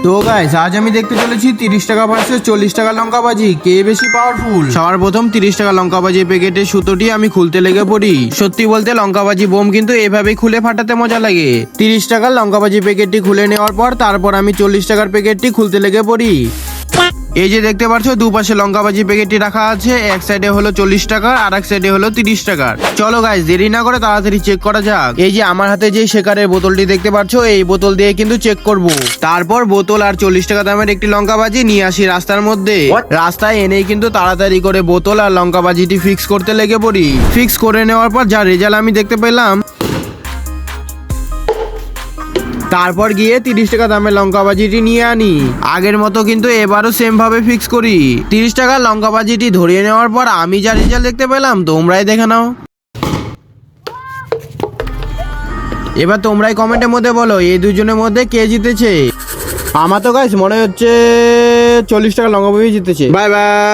তো গাইস আজ আমি দেখতে চলেছি 30 টাকা ভার্সেস 40 টাকা লঙ্কাবাজি, কে বেশি পাওয়ারফুল। সবার প্রথম 30 টাকা লঙ্কাবাজি প্যাকেটের সুতোটি আমি খুলতে লেগে পড়ি। সত্যি বলতে লঙ্কাবাজি বোম কিন্তু এভাবেই খুলে ফাটাতে মজা লাগে। 30 টাকার লঙ্কাবাজি প্যাকেটটি খুলে নেওয়ার পর তারপর আমি 40 টাকার প্যাকেটটি খুলতে লেগে পড়ি। এই যে দেখতে পাচ্ছ দুপাশে লঙ্কাবাজি প্যাকেটটি রাখা আছে, এক সাইডে হলো 40 টাকা আর এক সাইডে হলো 30 টাকার। চলো গাইস দেরি না করে তাড়াতাড়ি চেক করা যাক। এই যে আমার হাতে যে শেকারের বোতলটি দেখতে পাচ্ছ, এই বোতল দিয়ে কিন্তু চেক করব। তারপর বোতল আর 40 টাকা দামের একটি লঙ্কাবাজি নিয়ে আসি রাস্তার মধ্যে। রাস্তায় এনেই কিন্তু তাড়াতাড়ি করে বোতল আর লঙ্কাবাজিটি ফিক্স করতে লেগে পড়ি। ফিক্স করে নেওয়ার পর যা রেজাল্ট আমি দেখতে পেলাম, তারপর গিয়ে 30 টাকা দামের লঙ্কাবাজিটি নিয়ে আনি। আগের মতো কিন্তু এবারও সেম ভাবে ফিক্স করি। 30 টাকার লঙ্কাবাজিটি ধরিয়ে নেওয়ার পর আমি যা রেজাল্ট দেখতে পেলাম তোমরাই দেখে নাও। এবার তোমরাই কমেন্টের মধ্যে বলো এই দুজনের মধ্যে কে জিতেছে। আমার তো গাইস মনে হচ্ছে 40 টাকা লঙ্কাবাজি জিতেছে। Bye bye.